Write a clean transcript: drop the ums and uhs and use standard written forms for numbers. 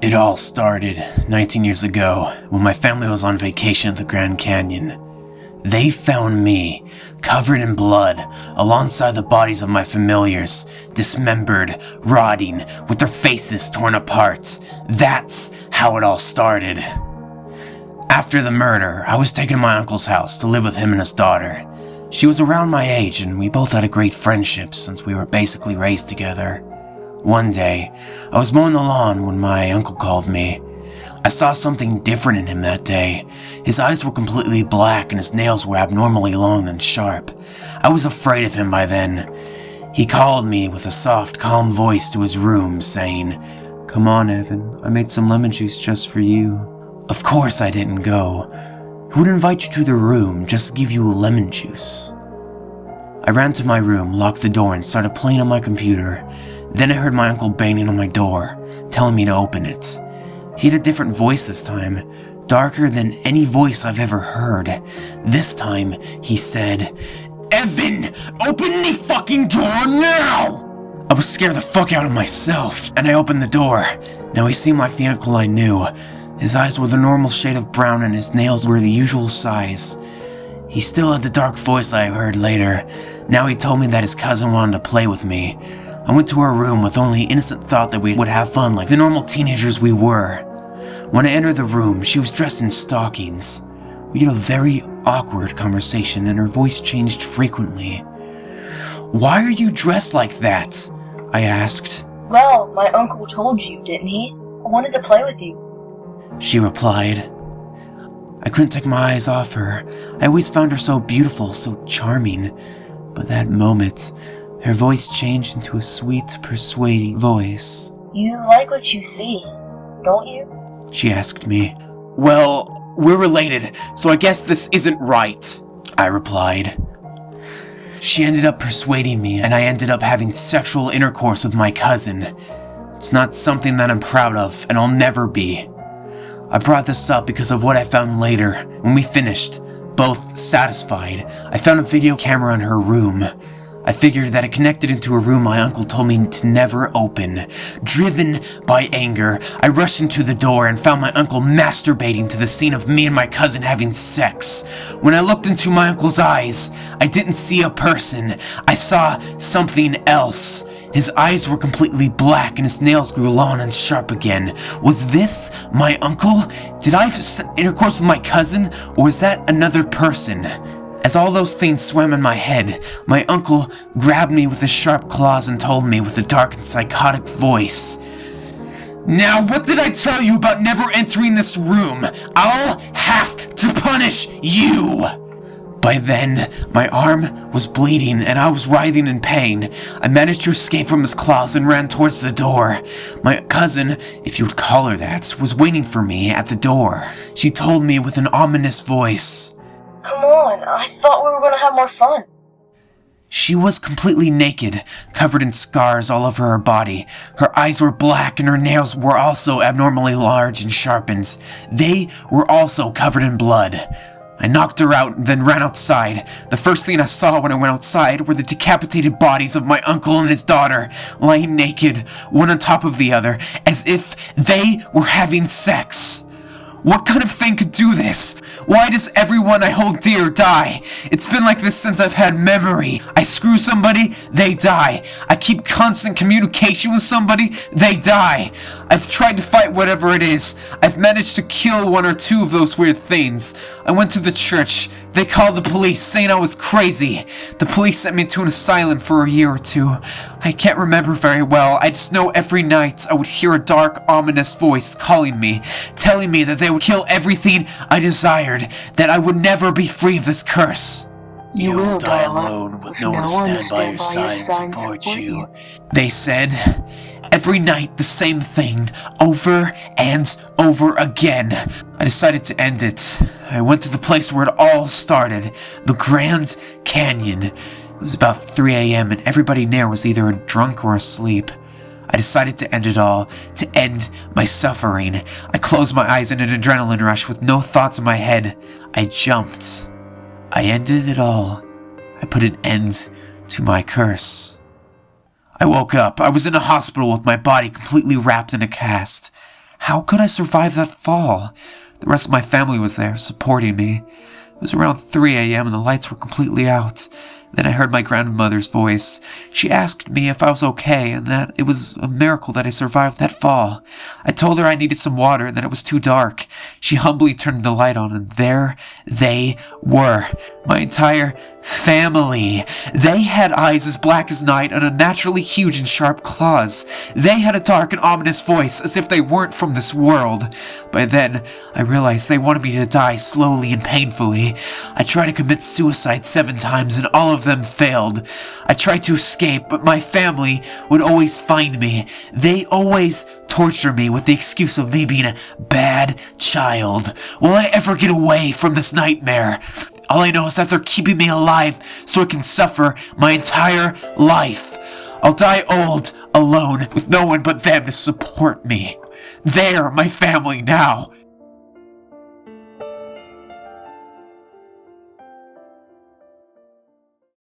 It all started 19 years ago when my family was on vacation at the Grand Canyon. They found me, covered in blood, alongside the bodies of my familiars, dismembered, rotting, with their faces torn apart. That's how it all started. After the murder, I was taken to my uncle's house to live with him and his daughter. She was around my age and we both had a great friendship since we were basically raised together. One day, I was mowing the lawn when my uncle called me. I saw something different in him that day. His eyes were completely black and his nails were abnormally long and sharp. I was afraid of him by then. He called me with a soft, calm voice to his room, saying, "Come on, Evan, I made some lemon juice just for you." Of course I didn't go. Who would invite you to their room just to give you lemon juice? I ran to my room, locked the door, and started playing on my computer. Then I heard my uncle banging on my door, telling me to open it. He had a different voice this time, darker than any voice I've ever heard. This time, he said, "Evan, open the fucking door now!" I was scared the fuck out of myself, and I opened the door. Now he seemed like the uncle I knew. His eyes were the normal shade of brown and his nails were the usual size. He still had the dark voice I heard later. Now he told me that his cousin wanted to play with me. I went to her room with only innocent thought that we would have fun like the normal teenagers we were. When I entered the room, she was dressed in stockings. We had a very awkward conversation and her voice changed frequently. "Why are you dressed like that?" I asked. "Well, my uncle told you, didn't he? I wanted to play with you," she replied. I couldn't take my eyes off her. I always found her so beautiful, so charming. But that moment, her voice changed into a sweet, persuading voice. "You like what you see, don't you?" she asked me. "Well, we're related, so I guess this isn't right," I replied. She ended up persuading me, and I ended up having sexual intercourse with my cousin. It's not something that I'm proud of, and I'll never be. I brought this up because of what I found later. When we finished, both satisfied, I found a video camera in her room. I figured that it connected into a room my uncle told me to never open. Driven by anger, I rushed into the door and found my uncle masturbating to the scene of me and my cousin having sex. When I looked into my uncle's eyes, I didn't see a person. I saw something else. His eyes were completely black and his nails grew long and sharp again. Was this my uncle? Did I have intercourse with my cousin, or was that another person? As all those things swam in my head, my uncle grabbed me with his sharp claws and told me with a dark and psychotic voice, "Now what did I tell you about never entering this room? I'll have to punish you!" By then, my arm was bleeding and I was writhing in pain. I managed to escape from his claws and ran towards the door. My cousin, if you would call her that, was waiting for me at the door. She told me with an ominous voice, "Come on, I thought we were gonna have more fun." She was completely naked, covered in scars all over her body. Her eyes were black and her nails were also abnormally large and sharpened. They were also covered in blood. I knocked her out and then ran outside. The first thing I saw when I went outside were the decapitated bodies of my uncle and his daughter, lying naked, one on top of the other, as if they were having sex. What kind of thing could do this? Why does everyone I hold dear die? It's been like this since I've had memory. I screw somebody, they die. I keep constant communication with somebody, they die. I've tried to fight whatever it is. I've managed to kill one or two of those weird things. I went to the church. They called the police saying I was crazy. The police sent me to an asylum for a year or two. I can't remember very well. I just know every night I would hear a dark, ominous voice calling me, telling me that they would kill everything I desired, that I would never be free of this curse. You will die alone with no one to stand by your side and support you, they said. Every night the same thing, over and over again. I decided to end it. I went to the place where it all started, the Grand Canyon. It was about 3 a.m. and everybody there was either drunk or asleep. I decided to end it all, to end my suffering. I closed my eyes in an adrenaline rush with no thoughts in my head. I jumped. I ended it all. I put an end to my curse. I woke up. I was in a hospital with my body completely wrapped in a cast. How could I survive that fall? The rest of my family was there, supporting me. It was around 3 a.m. and the lights were completely out. Then I heard my grandmother's voice. She asked me if I was okay and that it was a miracle that I survived that fall. I told her I needed some water and that it was too dark. She humbly turned the light on and there they were. My entire family. They had eyes as black as night and unnaturally huge and sharp claws. They had a dark and ominous voice as if they weren't from this world. By then, I realized they wanted me to die slowly and painfully. I tried to commit suicide 7 times and all of them failed. I tried to escape, but my family would always find me. They always torture me with the excuse of me being a bad child. Will I ever get away from this nightmare? All I know is that they're keeping me alive so I can suffer my entire life. I'll die old, alone, with no one but them to support me. They're my family now.